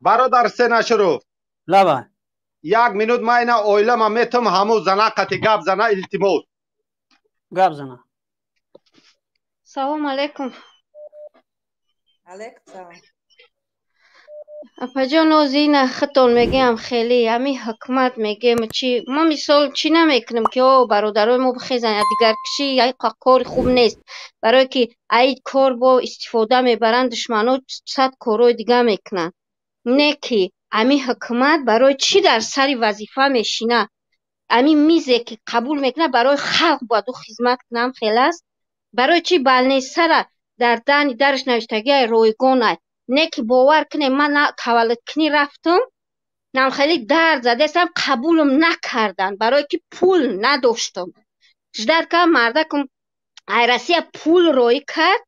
برادر سنشرو لبا یک منوت ما اینا اویلم میتم همو زنا قطی گاب زنا التماس گاب زنا. سلام علیکم. علیکم سلام. اپا جان این خطون میگم خیلی همی حکمت میگم چی ما مثال چی نمیکنم که او برادرای ما بخیزن دیگر کشی ای کار خوب نیست برای که ای کار با استفاده میبرند دشمنو صد کارای دیگه میکنن نه که همی حکمت برای چی در سری وظیفه میشینه همی میزه که قبول میکنه برای خلق باید خدمت کنم خیلی است برای چی بلنی سر در دانی درش نوشتگی رایگانه نه که باور کنه من تولد کنی رفتم نم خیلی درد زده استم قبولم نکردن برای که پول نداشتم جدر که مرده کم ایرسی پول روی کرد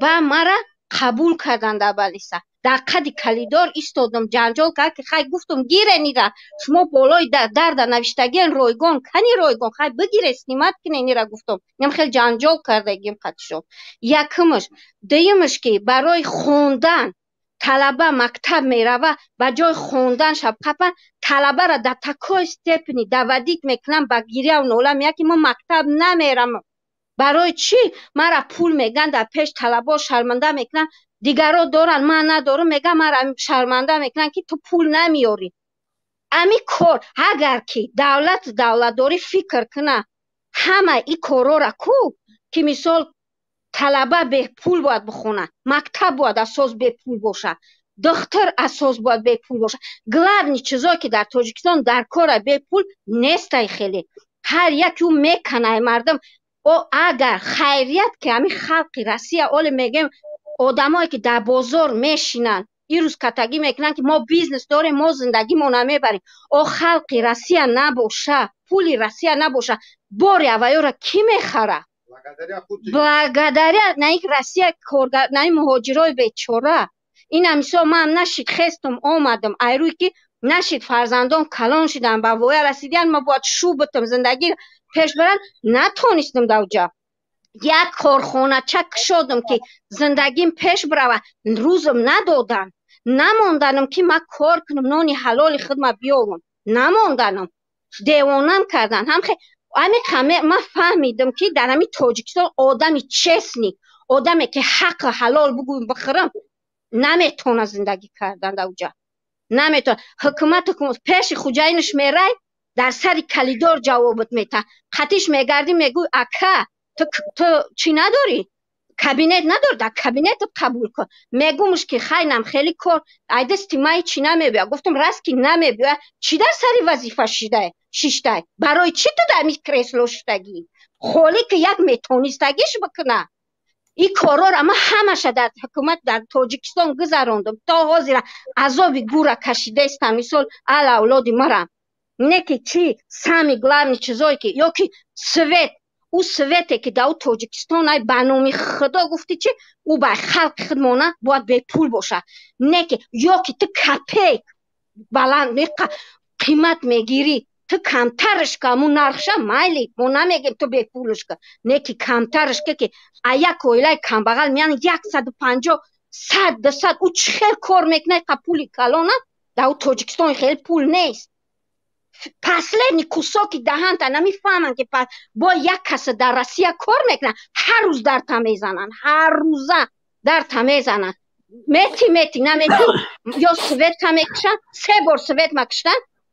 با مرا قبول کردن در بلیسه در قد کلیدار ایستادم جنجال کرد که خیلی گفتم گیره نیره شما بالای درد نوشتگی رایگان کنی رایگان خیلی بگیر اسنیمت کنی نیره گفتم نم خیلی جنجال کرده گیم قد شد یکمش دیمش که برای خوندن طلبه مکتب میروه با جای خوندن شب قپن طلبه را در تکای استپنی دودیت میکنم با گیریه و نوله میگه که ما مکتب نمیرم برای چی مرا پول میگن در پیش طلبه شرمنده میکنن دیگرها دارن من ندارم میگن مرا شرمنده میکنن که تو پول نمیاری امی کار اگر که دولت داری فکر کنه همه ای کارا را کو که مثال طلبه به پول باید بخونه مکتب باید اساس به پول باشه دختر اساس باید به پول باشه گلابنی چیزایی که در تاجیکستان در کار به پول نیست خیلی هر یکی اون میکنه مردم او اگر خیریت که همین خلقی رسی اول میگم آدمایی که در بازار میشینن این روز کتگی میکنن که ما بیزنس داریم ما زندگی ما نمیبریم او خلقی رسی نباشه پولی رسی نباشه باری اوایو را کی میخره بلگداری نه یک رسی کارگر نه مهاجرای بیچاره این همیشه من نشید خستم آمدم ایروی که نشید فرزندان کلان شدن با وای رسیدن ما باید شو بتم زندگی پیش برن نتونستم دوجا یک کارخانه چک شدم که زندگیم پیش بروه روزم ندادن نماندنم که من کار کنم نانی حلال خودم بیارم نماندنم دیوانم کردن هم خیلی من فهمیدم که در همی تاجیکستان آدمی چسنی آدمی که حق حلال بگویم بخورم نمیتونه زندگی کردن دوجا نمیتونه حکومت پیش خوجاینش میره در سری کلیدار جوابت میتن خطیش میگردی میگوی اکا تو چی نداری کابینت نداری در کابینت قبول کن میگومش که خیلی خیلی کار ایدستی مای چی نمیبیا گفتم راست که نمیبیا چی در سری وظیفه شیشته برای چی تو در می کرسلو شدگی خولی که یک میتونستگیش بکنه این کارا را من همشه در حکومت در تاجیکستان گذراندم تا حاضر عذابی گورا کشیده استم مثال ال اولادی مرم نه که چی سمی گلابنی چیزایی که یا که سویت او سویته که در تاجیکستان ای بنامی خدا گفتی چی او به خلق خدمانه باید به پول باشه نه که یا که تو کپیک بلند قیمت میگیری تو کمترش که همون نرخشه مایلی ما نمیگیم تو به پولش که نه که کمترش که یک اویلای کم بغل میان 150 100 200 او چه خیلی کار میکنه که پولی کلانه در تاجیکستان خیلی پول نیست پسلنی کساکی دهن تا نمیفهمن که با یک کس در روسیه کار میکنن هر روز در تمیزنن هر روزه در تمیزنن میتی نمیتی یا سویت کمیکشن 3 بار سویت مکشتن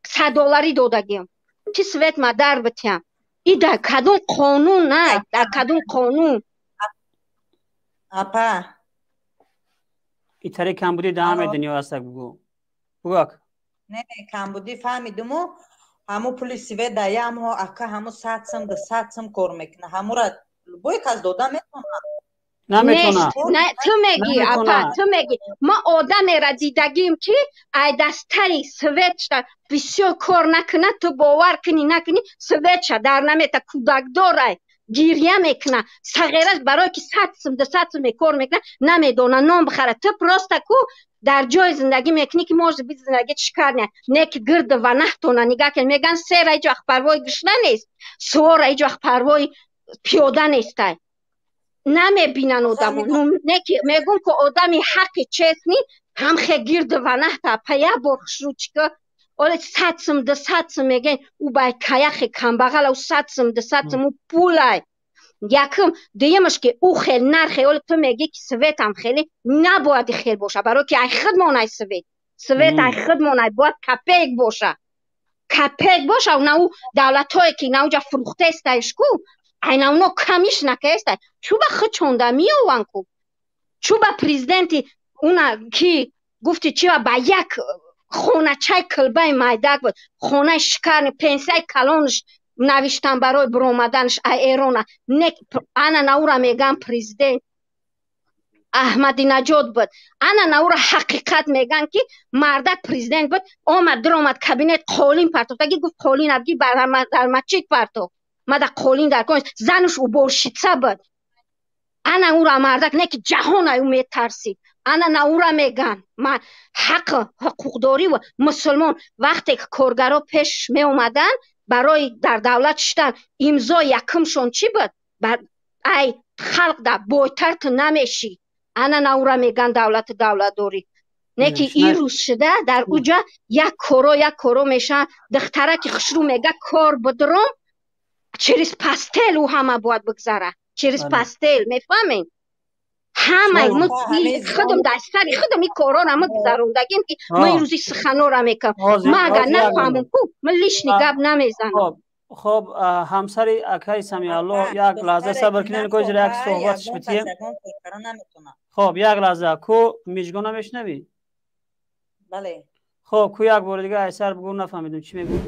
$100 دادگیم چی سویت ما در بتیم ای در کدوم قانون نه در کدوم قانون اپا ای تری کمبودی دامه دنیا هسته بگو بگو نه کمبودی فهمیدمو همو پولی سویت دایه همو اکا همو 100 سم ده 100 سم کار میکنه همو را بای کس داده میتونه نمیتونه نه تو میگی اپا تو میگی ما آدم را دیدگیم که ای دستری سویت بسیار کار نکنه تو باور کنی نکنی سویت شد در نمیته کودک داره گیریه میکنه صغیرش برای که 100 سم 200 سم کار میکنه نمیدونه نام بخره تو پراسته کو در جای زندگی میکنی که موز بی زندگی چکار نه که گرد و نهتونه نگاه کن میگن سیر ایجا وقت پروای گشنه نیست سوار ایجا وقت پروای پیاده نیسته نمیبینن آدمو نه که میگن که آدمی حق چسنی هم خگیر دوانه تا پیا برخشو چکه اول ساتسم ده ساتسم میگن او بای کایخ کم بغل او ساتسم ده ساتسم او پولای یکم دیمش که او خیلی نرخه اول تو میگی که سویت هم خیلی نباید خیلی باشه برای که ای خودمانای سویت ای خودمانای باید کپیک باشه کپیک باشه و نه دولت های که نه اونجا فروخته استایش کو ای نه اونو کمیش نکه استای چوبا خود چونده میوان کو چوبا پریزیدنتی اونا کی گفتی چی با یک خونه چای کلبه مایدک بود خونه شکر پنسیای کلانش نوشتن برای برآمدنش ایران انا نورا میگن پریزیدنت احمدی نژاد بود انا نورا حقیقت میگن که مردک پریزیدنت بود آمد درآمد کابینت قولین پرتو تگی گفت قولین ابگی در مسجد پرتو مد قولین در کنش زنش او برشیتسه بود انا اورا مردک نه که جهان او میترسید انا نورا میگن من حقوقداری و مسلمان وقتی که کارگرا پیش می اومدن برای در دولت شدن امضا یکمشون چی بود ای خلق در بایترت نمیشی انا نورا میگن دولت داری نه که این روز شده در اونجا یک کارو میشن دختره که خشرو میگه کار بدرم چریز پستل او همه باید بگذاره چریز پستل میفهمین همه خودم در سری خودم این کارا را گذروندگیم که من این روزی سخنا را میکنم ما اگر نفهمم کو من لیش نگب نمیزنم خب همسر اکای سمیالله یک لحظه صبر کنین که زیر یک صحبتش بتیم خب یک لحظه کو میجگو نمیشنوی بله خب کو یک بار دیگه ایسر بگو نفهمیدم چی میگو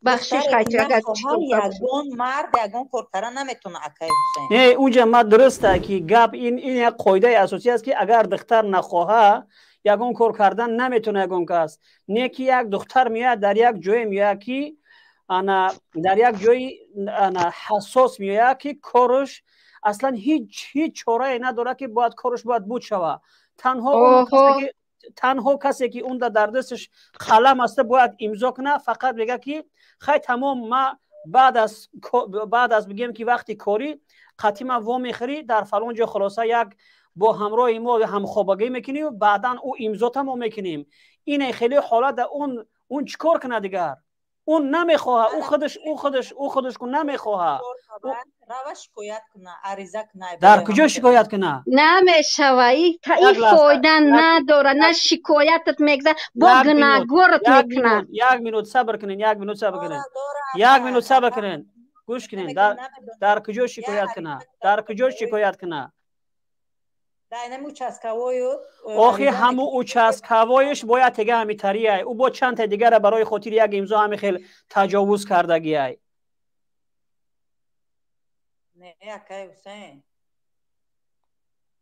بخشش خیلی اگر یگون مرد یگون کارکره نمیتونه اکای حسین نه اونجا ما درسته که گپ این یک قاعده اساسی است که اگر دختر نخواه یگون کار کردن نمیتونه یگون کس نه که یک دختر میاد در یک جای میاد که انا در یک جای انا حساس میاد که کارش اصلا هیچ چاره نداره که باید کارش باید بود شوه تنها کسی که اون در دستش قلم است باید امضا کنه فقط بگه که خیلی تمام ما بعد از بگیم که وقتی کاری قطعی ما وا میخری در فلان جا خلاصه یک با همراه ما همخوابگی میکنیم و بعدا او امضا ما میکنیم این خیلی حالت اون چیکار کنه دیگر اون نمیخواه او خودش کو نمیخواه روش شکایت کنه عریضه کنه در کجا شکایت کنه نمیشوه این فایده نداره نه شکایتت میگذاره با گناهگارت میکنه یک منوت صبر کنین گوش کنین در کجا شکایت کنه آخی همو اوچسکوایش باید تگه همی تریه او با چند تا دیگر برای خاطر یک امضا همی خیلی تجاوز کردگیه نه اکای حسین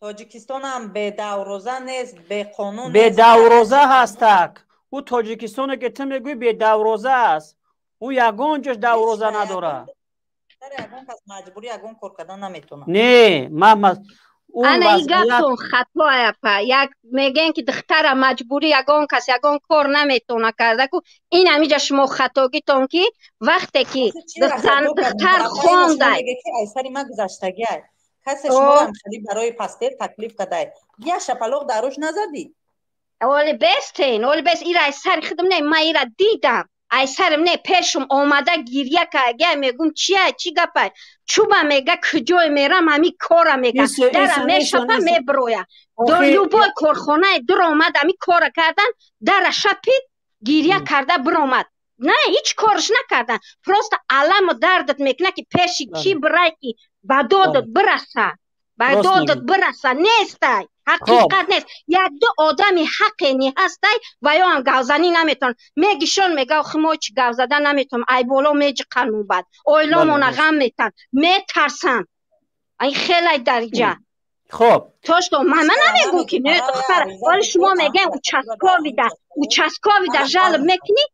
تاجیکستان هم به دوروزه نیست به قانون به دوروزه هستک او تاجیکستان که تو میگوی به دوروزه است او یگان جاش دوروزه نداره یگان کس مجبوری یگان کار کردن نمیتونه نه محمد انا این گفتون خطایه پا یک میگن که دختر مجبوری یگان کس یگان کار نمیتونه کرده که این همیجا شما خطاگیتون که وقتی که دختر خونده ایسری ما گذشتگی کسی شما هم خیلی برای پستر تکلیف کده یه شپلوغ دروش نزدی اولی بست ایره ایسر خودم نه ما ایره دیدم ایسرم نه پیشم آمده گیریه که اگه میگم چی گپه چوبه میگه کجای میرم همی کارم میگه درم میشپه میبرویه لوبای کارخانه در آمد همی کار کردن در شپید گیریه کرده برآمد نه هیچ کارش نکردن پروست علم دردت میکنه که پیشی کی برای که به دادت برسه نیسته حقیقت نیست یک دو آدمی حقی هسته و یا هم گوزنی نمیتون میگیشون میگه آخی ما چی گوزده نمیتون ای بالا میجی قلمون بد اویلامون غم میتن میترسن این خیلی درجه خب توشتو من نمیگم که نه دختر ولی شما میگه او چسکاوی در جلب میکنی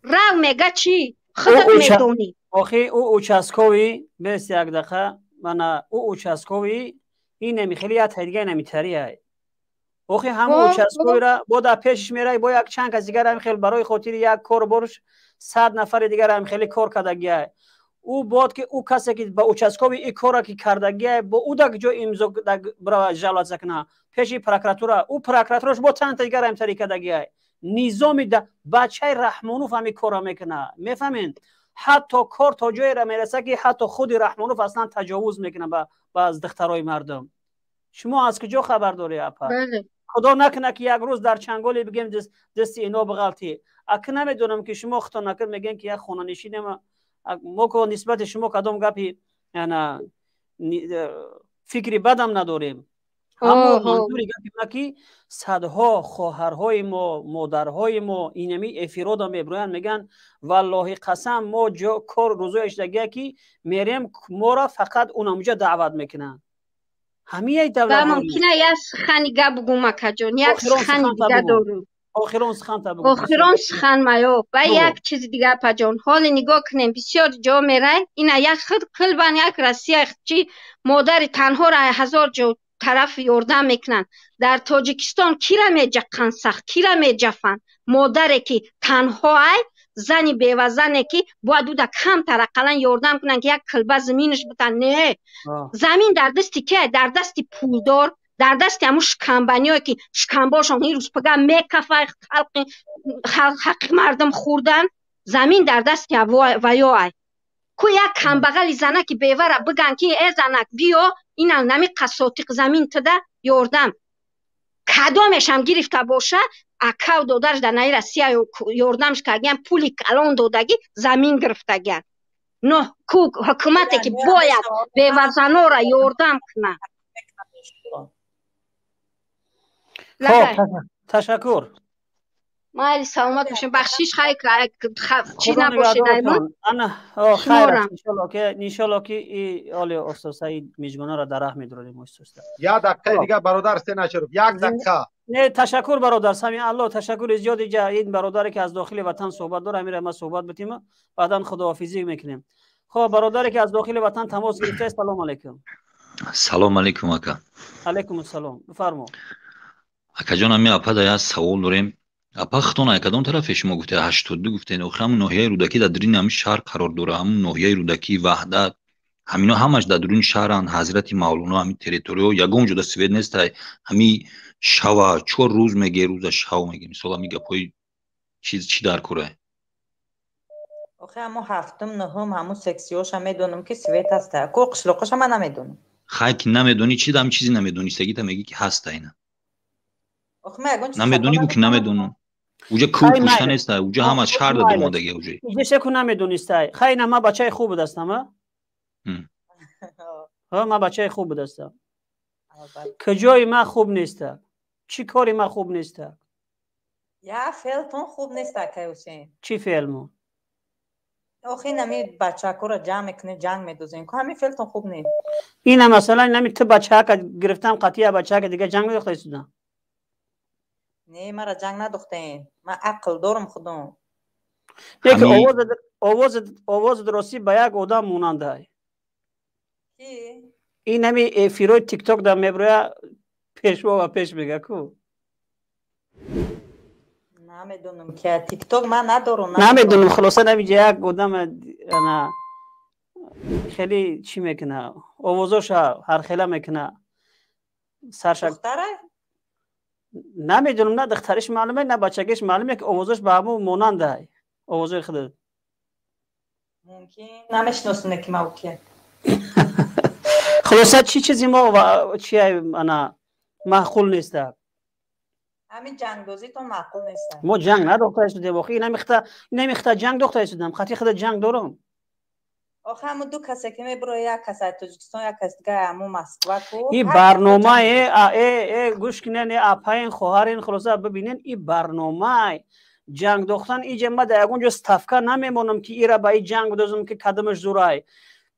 رو میگه چی خودت میدونی آخی او چسکاوی بس یک دقیقه من او چسکاوی این نمیخیلی یا تایدگه نمیتریه اوخی همون چسکوی را با در پیشش میره با یک چند کس دیگر هم خیلی برای خاطر یک کار برش 100 نفر دیگر هم خیلی کار کردگیه او بود که او کسی که با участковый این کارا که کردگی با او دک جو امضا برای جلسه سکنه پیش پروکراتورا او پروکراتورش با چند تا دیگر هم طریقه دگی نظام بچه رحمانوف هم کارا میکنه میفهمین حتی کار تا جایی را میرسه که حتی خود رحمانوف اصلا تجاوز میکنه با از دخترای مردم شما از کجا خبر داری اپا بله خدا نکنه که یک روز در چنگالی بگیم دست اینا بغلطی اگه نمیدونم که شما خطا نکن میگن که یک خانه نشینم ما که نسبت شما کدام گپی یعنی فکری بدم نداریم اما منظوری گپی ما که صدها خواهرهای ما مادرهای ما اینمی افراد میبرن میگن والله قسم ما جا کار روزایش دیگه که میریم ما را فقط اونجا دعوت میکنن همه دولت ممکنه یک سخنی بگم اکا جان یک سخنی دیگه دارم آخران سخن تا بگو آخران سخن مایو و یک چیز دیگه اپا جان حال نگاه کنیم بسیار جا میره این یک خود قلبان یک رسیه چی مادر تنها را 1000 جو طرف یاردم میکنن در تاجیکستان کی را میجقن سخت کی را میجفن مادر که تنها ای زنی بیوزنه که باید او در کم تر اقلا یاردم کنن که یک کلبه زمینش بتن نه زمین در دستی که در دستی پولدار در دستی همون شکنبنی هایی که شکنباشان این روز پگه میکفه حق مردم خوردن زمین در دستی ویا ای که یک کمبغل زنه که بیوره بگن که ای زنک بیا این نمی قصاتیق زمین تده یاردم کدامش هم گرفته باشه اکاو دادرش در نهی رسیه یاردمش کردگیم پولی کلان دادگی زمین گرفتگیم نه حکومتی که باید بیوزنا را یاردم کنه تشکر مایلی سلامت باشیم بخشیش خیلی چی نباشه دایما انا خیر انشالله که این آلی استاد سعید میجگانه را در رحم میداریم استاد یک دقیقه دیگه برادر سینا شروف یک دقیقه نه تشکر برادر سمی الله تشکر زیاد این برادری که از داخل وطن صحبت داره میره ما صحبت بتیم بعدا خداحافظی میکنیم خب برادری که از داخل وطن تماس گرفته سلام علیکم سلام علیکم اکا علیکم السلام بفرما اکا جان همی اپا دا یک سوال داریم اپا خطانه کدام طرف شما گفته 82 گفته آخر همون ناحیه رودکی در درین همین شهر قرار داره همون ناحیه رودکی وحدت همینا همش در درین شهرن حضرت مولانا همین تریتوریو یگون جدا سوید نیست همین شوا 4 روز میگه روز شوا میگه مثلا میگه پای چی در کوره آخه همون هفتم نهم همون سکسیوش هم میدونم که سوید هسته کو قشلوقش هم نمیدونم خاک نمیدونی چی دم چیزی نمیدونی سگی تا میگی که هست اینا نمیدونی گو که نمیدونم اوجا کو پوشته نیست اوجا هم از شهر در اومدگی اوجا اینجا شکو نمیدونیسته خیلی ما بچه خوب دستم ها ما بچه خوب دستم کجای ما خوب نیسته چی کاری ما خوب نیسته یا فعلتون خوب نیسته که حسین چی فعلمون آخه نمی بچه ها را جمع میکنه جنگ میدوزین که همین فعلتون خوب نیست اینه مثلا نمی تو بچه ها که گرفتم قطعیه بچه ها که دیگه جنگ میدوخته ایستودن نه مرا جنگ ندوخته من عقل دارم خودم دیگه آواز درستی به یک آدم موننده کی؟ این نمی فیروی تیک توک در میبروی پیشوا و پیش بگه کو نمیدونم که تیک توک من ندارم نمیدونم خلاصه نمیجه یک آدم خیلی چی میکنه آوازاش هر خیلی میکنه سرشک دختره؟ نمیدونم نه دخترش معلومه نه بچگیش معلومه که آوازاش به همون موننده آوازای خودت ممکن نمیشناسونه که ما که خلاصه چی چیزی ما چی انا معقول نیسته همین جنگ دوزی تو معقول نیسته ما جنگ نداخته ایستودیم واقعی نمیخته جنگ داخته ایستودم خاطی خود جنگ دارم آخه همون دو کسی که میبره یک کسی تاجیکستان یک کسی دیگه همون مسکو کو این برنامه گوش کنین اپاین خواهرین خلاصه ببینین این برنامه جنگ داختن اینجا ما در اونجا استفکر نمیمونم که ایرا با این جنگ بدازم که قدمش زورای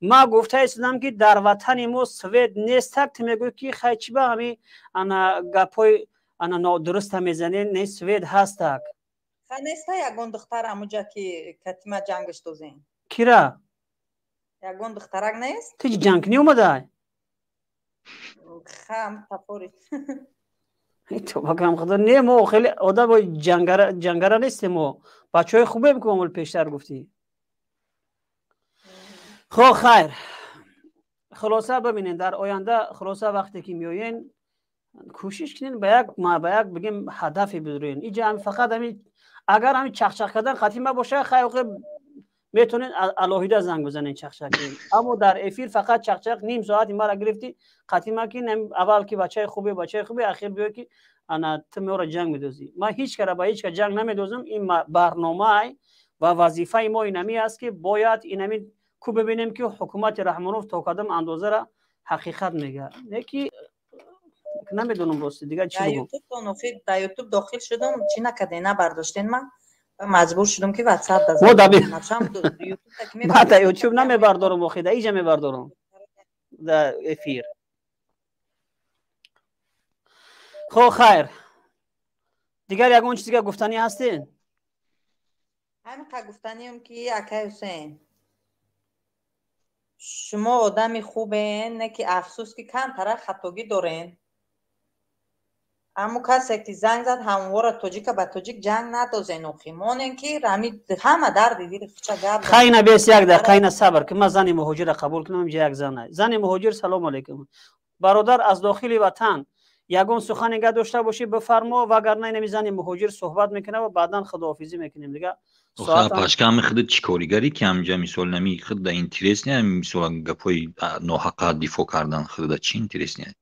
ما گفته ایستدم که در وطن ما سوید نیست که میگوی که خیلی چی با همی انا گپای انا نادرست میزنین نه سوید هست خیلی نیست یکون دختر همونجا که کتیما جنگش دوزین کی را؟ یکون دخترک نیست؟ تو جنگ نی اومده؟ خم تپوری تو بگم خدا نه ما خیلی آدم با جنگره نیستیم ما بچه های خوبه میکنم پیشتر گفتی خب خیر، خلاصه ببینین در آینده خلاصه وقتی که میوین کوشش کنین به یک بگیم هدفی بدرین. اینجا هم فقط همین اگر همین چخچخ کردن خاتمه باشه خیلی میتونین الهیده زنگ بزنین چخچخین، اما در افیر فقط چخچخ نیم ساعت ما را گرفتی خاتمه کین. اول که بچه خوبه اخیر بیای که انا تمور جنگ میدوزی. ما هیچ کاره با هیچ جنگ نمیدوزم. این برنامه و وظیفه ما اینمی است که باید اینمی کو ببینیم که حکومت رحمانوف تا کدام اندازه را حقیقت میگه. یکی نمیدونم راست دیگه چی بگم. در یوتیوب داخل شدم چی نکردین برداشتین، من مجبور شدم که واتساپ بزنم. من در یوتیوب نمیبردارم، اخی در اینجا میبردارم در افیر. خب خیر، دیگر یگون چیزی که گفتنی هستین؟ همین که گفتنیم که اکای حسین شما آدمی خوبین، نه که افسوس که کم طرف خطاگی دارین، اما کسی که زنگ زد همواره تاجیک به تاجیک جنگ ندازین و خیمانین که رمی همه در دیدید خچه گرد خیلی بیس یک دقیقه خیلی صبر که من زن مهاجر قبول کنم. اینجا یک زن مهاجر سلام علیکم برادر، از داخل وطن یگون سخن نگه داشته باشی بفرما، وگرنه نمی زن مهاجر صحبت میکنه و بعدا خداحافظی میکنیم دیگه. ساعت پاشکام خود چیکاریگری که همجا مثال نمی خود در اینترس نه، مثلا گپای ناحق دفاع کردن خود در چی اینترس نه؟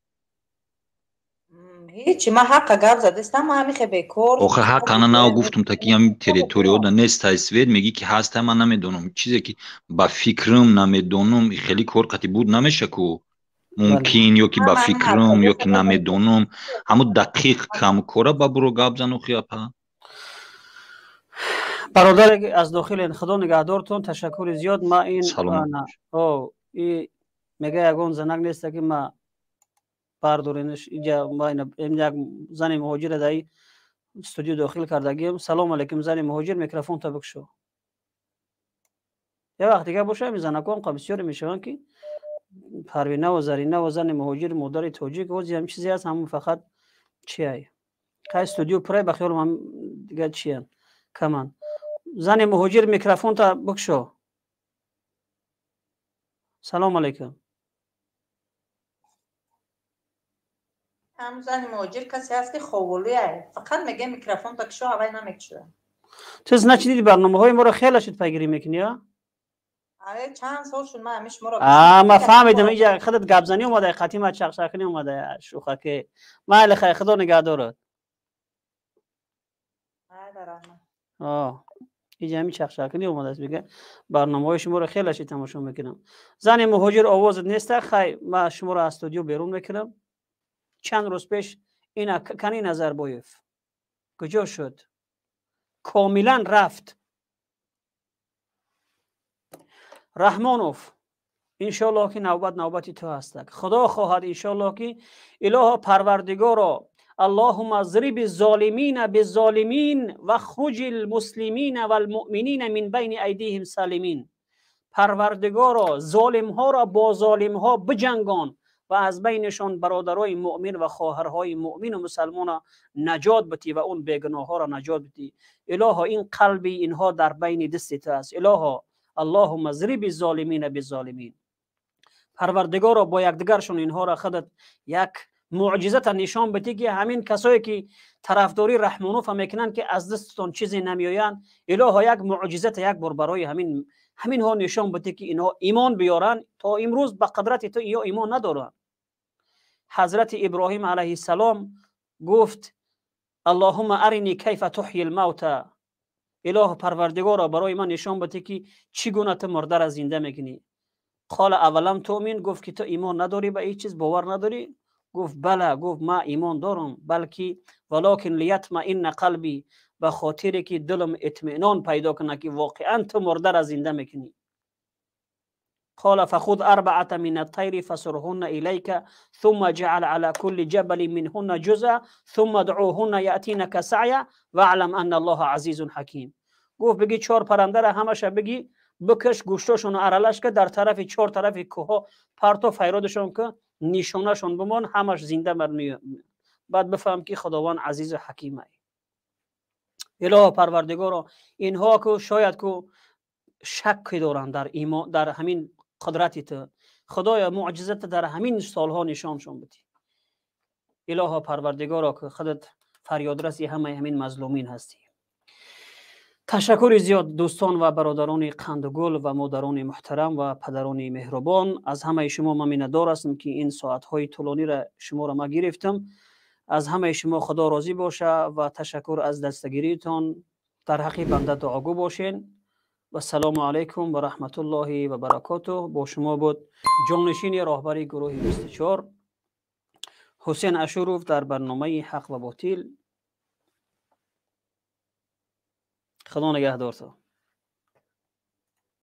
هیچی، ما حق گپ زدستم، ما همین خیلی بکر آخه حق انا نو گفتم تا که همین تریتوری ها نیست اسوید میگی که هست من نمیدونم، چیزی که با فکرم نمیدونم خیلی کار قطعی بود نمیشه که ممکن یا که با فکرم یا که نمیدونم همو دقیق کم کاره با برو گپ زنو خیاپا. برادر از داخل خدا نگهدارتون، تشکر زیاد. ما این سلام. میگه یگون زنگ نیست که ما بردارینش اینجا. ما این یک زن مهاجر در استودیو داخل کردگیم. سلام علیکم زن مهاجر، میکروفون تا بکشو. یه وقت دیگه باشه میزنه کن بسیار میشون که پروینه و زرینه و زن مهاجر مادر تاجیک و هم چیزی هست، همون فقط چیه که استودیو پره بخیال هم دیگه چیه کمان. زن مهاجر میکروفون تا بکشو. سلام علیکم. هم زن مهاجر کسی هست که خوبولیه، فقط میگه میکروفون تا کشو هوای نمیکشه. تو نچیدی برنامه های ما رو خیلی شد پیگیری میکنی ها؟ آره چند سال شد من همیشه ما رو ما فهمیدم اینجا خودت گپ زنی اومده، خاتمه چخچخنی اومده شوخه که مال خیر خدا نگهدارت. اینجا همین چخچخنی اومده است میگه برنامه های شما رو خیلی شد تماشا میکنم. زن مهاجر آوازت نیست، خیر ما شما رو از استودیو بیرون میکنم. چند روز پیش این کنی نظربایف کجا شد؟ کاملا رفت. رحمانوف انشالله که نوبتی تو هست. خدا خواهد انشالله که اله پروردگارا اللهم ضرب الظالمین بالظالمین و خرج المسلمین و المؤمنین من بین ایدیهم سالمین. پروردگارا ظالم ها را با ظالم ها بجنگان و از بینشان برادرای مؤمن و خواهرهای مؤمن و مسلمان نجات بدی و اون بیگناه ها را نجات بدی. الها این قلب اینها در بین دستت است. الها اللهم ضرب الظالمین بالظالمین. پروردگارا با یکدیگرشون اینها را خودت یک معجزه نشان بدی که همین کسایی که طرفداری رحمانوف میکنن که از دستتون چیزی نمیآیند، الها یک معجزه یک بار برای همین ها نشان بده که اینها ایمان بیارن. تا امروز به قدرت تو یا ایمان ندارن. حضرت ابراهیم علیه السلام گفت اللهم ارنی کیف تحیی الموتى. اله پروردگارا برای من نشان بده که چگونه تو مرده را زنده میکنی. قال اولم تؤمن، گفت که تو ایمان نداری، به هیچ چیز باور نداری؟ گفت بله. گفت ما ایمان دارم، بلکه ولکن لیطمئن قلبی، به خاطر که دلم اطمینان پیدا کنه که واقعا تو مرده را زنده میکنی. قال فخذ اربعه من الطير فصرهن اليك ثم جعل على كل جبل منهن جزءا ثم ادعوهن ياتينك سعيا واعلم ان الله عزيز حكيم. گفت بگی 4 پرنده را همش بگی بکش، گوشتاشون ارالش که در طرف 4 طرف کوه پرتو فیرادشون که نشانهشون بمان، همش زنده مرمی. بعد بفهم که خداوند عزیز و حکیمه. اله پروردگارا اینها که شاید که شک دارن در ایمان، در همین قدرتت خدایا معجزت در همین سالها نشانشون بدی. الها پروردگارا که خودت فریادرسی همین مظلومین هستی. تشکر زیاد دوستان و برادران قندگل و مادران محترم و پدران مهربان. از همه شما من میندار هستم که این ساعتهای طولانی را شما را ما گرفتم. از همه شما خدا راضی باشه و تشکر از دستگیریتان. در حق بنده دعاگو باشین. و السلام علیکم و رحمت الله و برکاته. با شما بود جانشین راهبر گروه 24 حسین اشوروف در برنامه حق و باطل. خدا نگهدارتان.